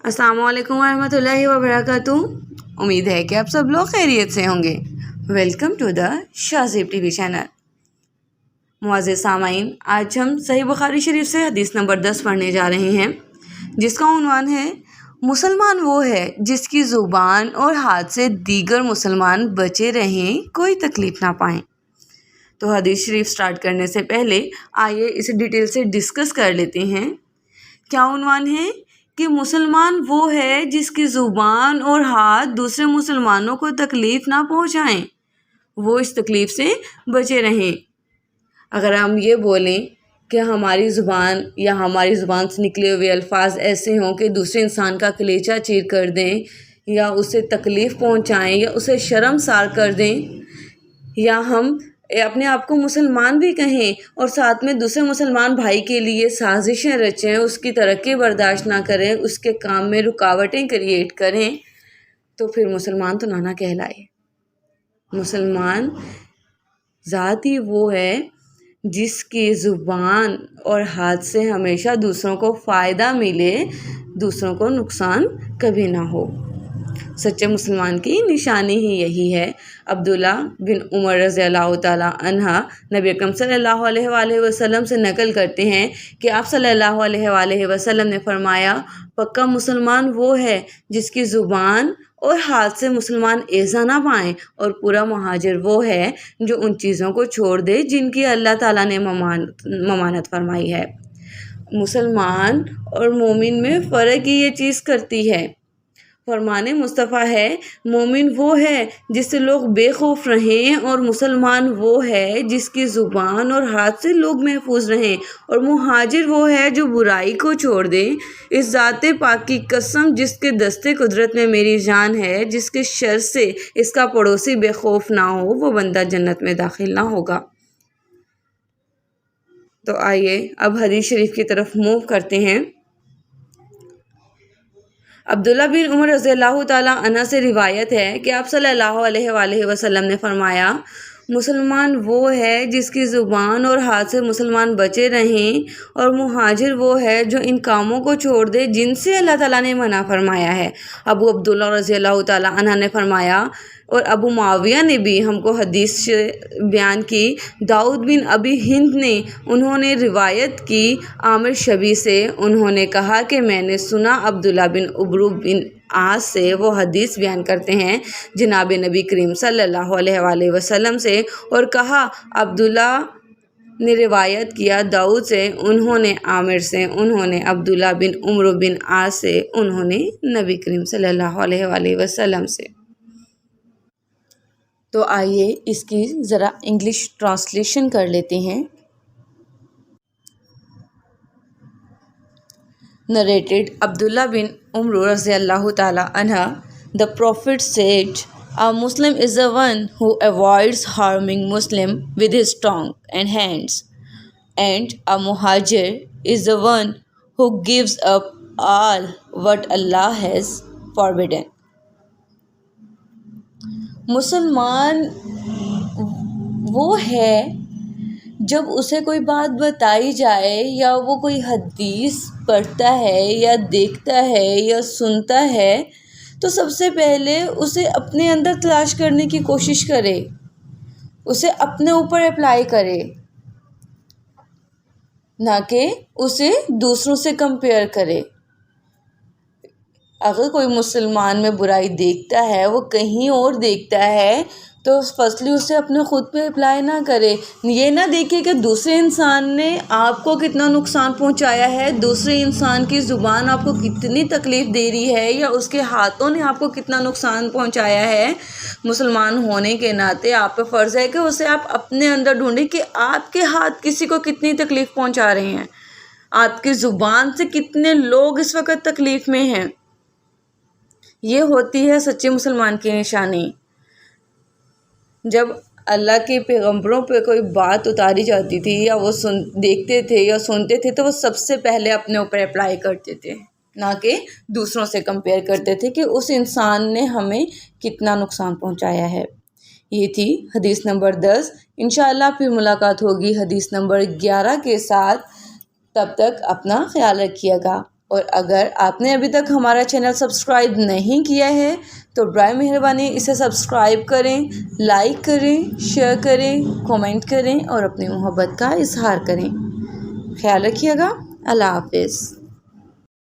अस्सलाम वालेकुम रहमतुल्लाहि व बरकातुहू। उम्मीद है कि आप सब लोग खैरियत से होंगे। Welcome to the Shahzeb TV channel. मुअज़्ज़िज़ सामाईन, आज हम सही बुखारी शरीफ से हदीस नंबर 10 पढ़ने जा रहे हैं, जिसका उन्वान है मुसलमान वो है जिसकी ज़ुबान और हाथ से दीगर मुसलमान बचे रहें, कोई तकलीफ़ ना पाएँ। तो हदीस शरीफ स्टार्ट करने से पहले आइए इसे डिटेल से डिस्कस कर लेते हैं। क्या उन्वान है कि मुसलमान वो है जिसकी ज़ुबान और हाथ दूसरे मुसलमानों को तकलीफ़ ना पहुँचाएं, वो इस तकलीफ़ से बचे रहें। अगर हम ये बोलें कि हमारी ज़ुबान या हमारी ज़ुबान से निकले हुए अल्फाज ऐसे हों कि दूसरे इंसान का कलेजा चीर कर दें, या उसे तकलीफ़ पहुँचाएं, या उसे शर्मसार कर दें, या हम अपने आप को मुसलमान भी कहें और साथ में दूसरे मुसलमान भाई के लिए साजिशें रचें, उसकी तरक्की बर्दाश्त ना करें, उसके काम में रुकावटें क्रिएट करें, तो फिर मुसलमान तो ना कहलाए। मुसलमान ज़ात ही वो है जिसकी ज़ुबान और हाथ से हमेशा दूसरों को फ़ायदा मिले, दूसरों को नुकसान कभी ना हो। सच्चे मुसलमान की निशानी ही यही है। अब्दुल्ला बिन उमर रज़ियल्लाहु ताला अन्हा नबी अकरम सल्लल्लाहु अलैहि वसल्लम से नकल करते हैं कि आप सल्लल्लाहु अलैहि वसल्लम ने फरमाया, पक्का मुसलमान वो है जिसकी ज़ुबान और हाथ से मुसलमान ऐसा ना पाएँ, और पूरा मुहाजिर वो है जो उन चीज़ों को छोड़ दे जिनकी अल्लाह ताला ने ममानत फरमाई है। मुसलमान और मोमिन में फ़र्क ही ये चीज़ करती है। फरमाने मुस्तफ़ा है, मोमिन वो है जिससे लोग बेखौफ रहें, और मुसलमान वो है जिसकी ज़ुबान और हाथ से लोग महफूज रहें, और मुहाजिर वो है जो बुराई को छोड़ दे। इस ज़ाते पाक की कसम जिसके दस्ते कुदरत में मेरी जान है, जिसके शर से इसका पड़ोसी बेखौफ ना हो, वो बंदा जन्नत में दाखिल ना होगा। तो आइए अब हदीस शरीफ की तरफ मूव करते हैं। अब्दुल्ला बिन उमर रज़ियल्लाहु ताला अन्हा से रिवायत है कि आप सल्लल्लाहु अलैहि वसल्लम ने फरमाया, मुसलमान वो है जिसकी ज़ुबान और हाथ से मुसलमान बचे रहें, और मुहाजिर वो है जो इन कामों को छोड़ दे जिनसे अल्लाह ताला ने मना फरमाया है। अबू अब्दुल्ला रज़ियल्लाहु ताला अन्हा ने फरमाया, और अबू मुआविया ने भी हमको हदीस बयान की। दाऊद बिन अबी हिंद ने उन्होंने रिवायत की आमिर शबी से, उन्होंने कहा कि मैंने सुना अब्दुल्ला बिन उबरू बिन आज से, वो हदीस बयान करते हैं जनाब नबी करीम सल्लल्लाहु अलैहि वसल्लम से, और कहा अब्दुल्ला ने रिवायत किया दाऊद से, उन्होंने आमिर से, उन्होंने अब्दुल्ला बिन उमर बिन आज से, उन्होंने नबी करीम सल्लल्लाहु अलैहि वसल्लम से। तो आइए इसकी ज़रा इंग्लिश ट्रांसलेशन कर लेते हैं। Narrated Abdullah bin Umar Raziyallahu Ta'ala Anha, the Prophet said, a Muslim is the one who avoids harming Muslim with his tongue and hands, and a Muhajir is the one who gives up all what Allah has forbidden. मुसलमान वो है जब उसे कोई बात बताई जाए, या वो कोई हदीस पढ़ता है या देखता है या सुनता है, तो सबसे पहले उसे अपने अंदर तलाश करने की कोशिश करे, उसे अपने ऊपर अप्लाई करे, ना कि उसे दूसरों से कंपेयर करे। अगर कोई मुसलमान में बुराई देखता है, वो कहीं और देखता है, तो फर्स्टली उसे अपने ख़ुद पे अप्लाई ना करे। ये ना देखे कि दूसरे इंसान ने आपको कितना नुकसान पहुंचाया है, दूसरे इंसान की ज़ुबान आपको कितनी तकलीफ़ दे रही है, या उसके हाथों ने आपको कितना नुकसान पहुंचाया है। मुसलमान होने के नाते आप पे फ़र्ज़ है कि उसे आप अपने अंदर ढूंढें कि आपके हाथ किसी को कितनी तकलीफ़ पहुँचा रहे हैं, आपकी ज़ुबान से कितने लोग इस वक्त तकलीफ़ में हैं। ये होती है सच्चे मुसलमान की निशानी। जब अल्लाह के पैगंबरों पे कोई बात उतारी जाती थी, या वो देखते थे या सुनते थे, तो वो सबसे पहले अपने ऊपर अप्लाई करते थे, ना कि दूसरों से कंपेयर करते थे कि उस इंसान ने हमें कितना नुकसान पहुंचाया है। ये थी हदीस नंबर 10। इंशाअल्लाह फिर मुलाकात होगी हदीस नंबर 11 के साथ। तब तक अपना ख्याल रखिएगा। اور اگر آپ نے ابھی تک ہمارا چینل سبسکرائب نہیں کیا ہے تو برائے مہربانی اسے سبسکرائب کریں، لائک کریں، شیئر کریں، کومنٹ کریں اور اپنی محبت کا اظہار کریں۔ خیال رکھیے گا۔ اللہ حافظ۔